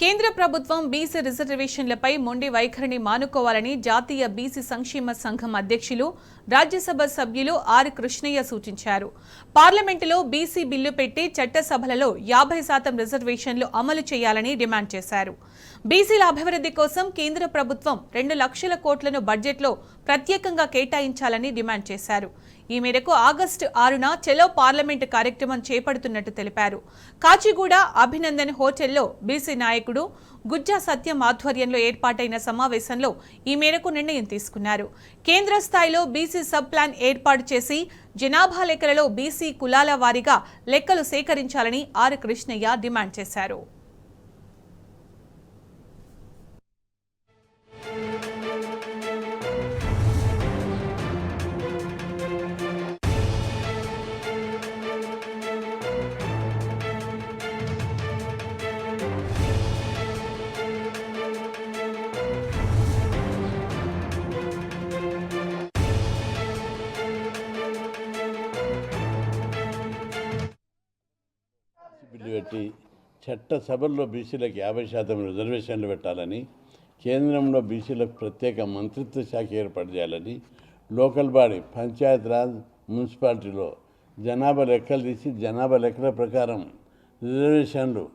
కేంద్ర ప్రభుత్వం బీసీ రిజర్వేషన్లపై మొండి వైఖరిని మానుకోవాలని జాతీయ బీసీ సంక్షేమ సంఘం అధ్యక్షులు రాజ్యసభ సభ్యులు ఆర్ కృష్ణయ్య సూచించారు. పార్లమెంటులో బీసీ బిల్లు పెట్టి చట్టసభలలో 50% రిజర్వేషన్లు అమలు చేయాలని డిమాండ్ చేశారు. బీసీల అభివృద్ధి కోసం కేంద్ర ప్రభుత్వం 2 లక్షల కోట్లను బడ్జెట్లో ప్రత్యేకంగా కేటాయించాలని డిమాండ్ చేశారు. ఈ మేరకు ఆగస్టు 6న చెలో పార్లమెంటు కార్యక్రమం చేపడుతున్నట్టు తెలిపారు. కాచిగూడ అభినందన్ హోటల్లో బీసీ నాయకుడు గుజ్జా సత్యం ఆధ్వర్యంలో ఏర్పాటైన సమావేశంలో ఈ మేరకు నిర్ణయం తీసుకున్నారు. కేంద్ర స్థాయిలో బీసీ సబ్ ప్లాన్ ఏర్పాటు చేసి జనాభా లెక్కలలో బీసీ కులాల వారీగా లెక్కలు సేకరించాలని ఆర్ కృష్ణయ్య డిమాండ్ చేశారు. బిల్లు పెట్టి చట్టసభల్లో బీసీలకు 50% రిజర్వేషన్లు పెట్టాలని, కేంద్రంలో బీసీలకు ప్రత్యేక మంత్రిత్వ శాఖ ఏర్పాటు చేయాలని, లోకల్ బాడీ పంచాయతీరాజ్ మున్సిపాలిటీలో జనాభా లెక్కలు తీసి జనాభా లెక్కల ప్రకారం రిజర్వేషన్లు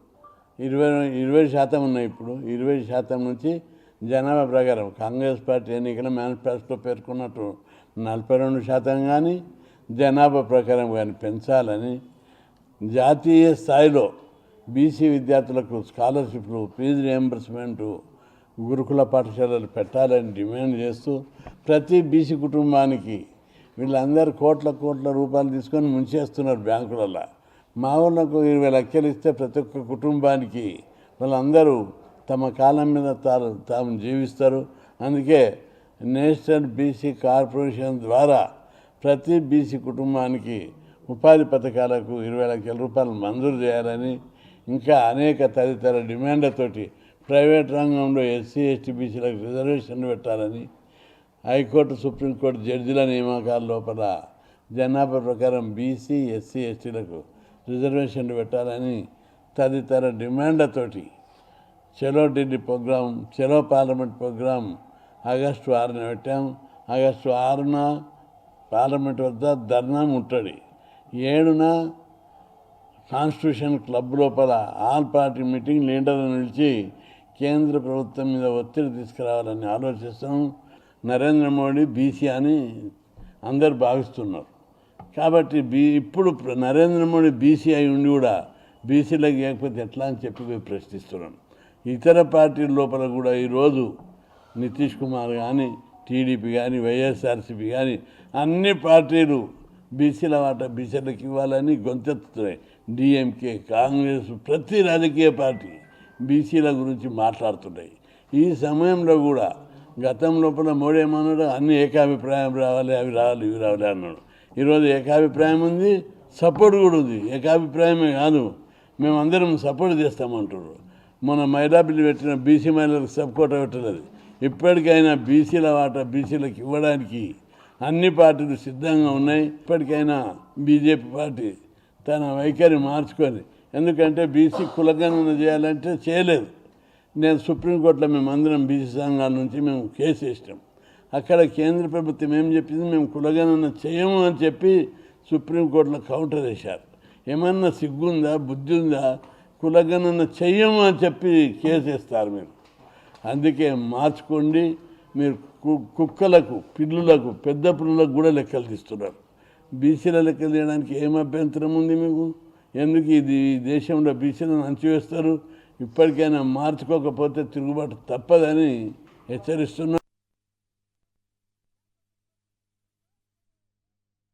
20% ఉన్నాయి. ఇప్పుడు 20% నుంచి జనాభా ప్రకారం కాంగ్రెస్ పార్టీ ఎన్నికల మేనిఫెస్టోలో పేర్కొన్నట్టు 42% కానీ జనాభా ప్రకారం కానీ పెంచాలని, జాతీయ స్థాయిలో బీసీ విద్యార్థులకు స్కాలర్షిప్లు, ఫీజు రియంబర్స్మెంటు, గురుకుల పాఠశాలలు పెట్టాలని డిమాండ్ చేస్తూ ప్రతి బీసీ కుటుంబానికి వీళ్ళందరూ కోట్ల రూపాయలు తీసుకొని ముంచేస్తున్నారు బ్యాంకులలో. మా వాళ్ళకు 20 లక్షలు ఇస్తే ప్రతి ఒక్క కుటుంబానికి వాళ్ళందరూ తమ కాలం మీద తాము జీవిస్తారు. అందుకే నేషనల్ బీసీ కార్పొరేషన్ ద్వారా ప్రతి బీసీ కుటుంబానికి ఉపాధి పథకాలకు 20 లక్షల రూపాయలు మంజూరు చేయాలని, ఇంకా అనేక తదితర డిమాండ్లతోటి ప్రైవేట్ రంగంలో ఎస్సీ ఎస్టీ బీసీలకు రిజర్వేషన్లు పెట్టాలని, హైకోర్టు సుప్రీంకోర్టు జడ్జిల నియామకాల లోపల జనాభా ప్రకారం బీసీ ఎస్సీ ఎస్టీలకు రిజర్వేషన్లు పెట్టాలని తదితర డిమాండ్లతోటి చలో ఢిల్లీ ప్రోగ్రాం, చలో పార్లమెంట్ ప్రోగ్రాం ఆగస్టు 6న పెట్టాం. ఆగస్టు 6న పార్లమెంట్ వద్ద ధర్నా ముట్టడి, 7న కాన్స్టిట్యూషన్ క్లబ్ లోపల ఆల్ పార్టీ మీటింగ్ లీడర్లు నిలిచి కేంద్ర ప్రభుత్వం మీద ఒత్తిడి తీసుకురావాలని ఆలోచిస్తాం. నరేంద్ర మోడీ బీసీ అని అందరు భావిస్తున్నారు. కాబట్టి ఇప్పుడు నరేంద్ర మోడీ బీసీ అయి ఉండి కూడా బీసీలకు లేకపోతే ఎట్లా అని చెప్పి ప్రశ్నిస్తున్నాను. ఇతర పార్టీల లోపల కూడా ఈరోజు నితీష్ కుమార్ కానీ, టీడీపీ కానీ, వైఎస్ఆర్సీపీ కానీ అన్ని పార్టీలు బీసీల వాటా బీసీలకు ఇవ్వాలని గొంతెత్తుతున్నాయి. డిఎంకే, కాంగ్రెస్, ప్రతి రాజకీయ పార్టీ బీసీల గురించి మాట్లాడుతున్నాయి. ఈ సమయంలో కూడా గతం లోపల మోడీ ఏమన్నాడు, అన్ని ఏకాభిప్రాయం రావాలి, అవి రావాలి, ఇవి రావాలి అన్నాడు. ఈరోజు ఏకాభిప్రాయం ఉంది, సపోర్ట్ కూడా ఉంది. ఏకాభిప్రాయమే కాదు, మేమందరం సపోర్ట్ చేస్తామంటున్నారు. మన మహిళా బిల్లు పెట్టిన బీసీ మహిళలకు సపోర్ట్ పెట్టలేదు. ఇప్పటికైనా బీసీల వాటా బీసీలకు ఇవ్వడానికి అన్ని పార్టీలు సిద్ధంగా ఉన్నాయి. ఇప్పటికైనా బీజేపీ పార్టీ తన వైఖరి మార్చుకొని, ఎందుకంటే బీసీ కులగణన చేయాలంటే చేయలేదు. నేను సుప్రీంకోర్టులో మేమందరం బీసీ సంఘాల నుంచి మేము కేసు వేసినాం. అక్కడ కేంద్ర ప్రభుత్వం ఏం చెప్పింది, మేము కులగణన చేయము అని చెప్పి సుప్రీంకోర్టులో కౌంటర్ వేశారు. ఏమన్నా సిగ్గుందా, బుద్ధి ఉందా? కులగణన చెయ్యము అని చెప్పి కేసు వేస్తారు మీరు. అందుకే మార్చుకోండి. మీరు కుక్కలకు, పిల్లులకు, పెద్ద పిల్లులకు కూడా లెక్కలు తీస్తున్నారు. బీసీల లెక్కలు తీయడానికి ఏం అభ్యంతరం ఉంది మీకు? ఎందుకు ఇది దేశంలో బీసీలను అణచివేస్తారు? ఇప్పటికైనా మార్చుకోకపోతే తిరుగుబాటు తప్పదని హెచ్చరిస్తున్నారు.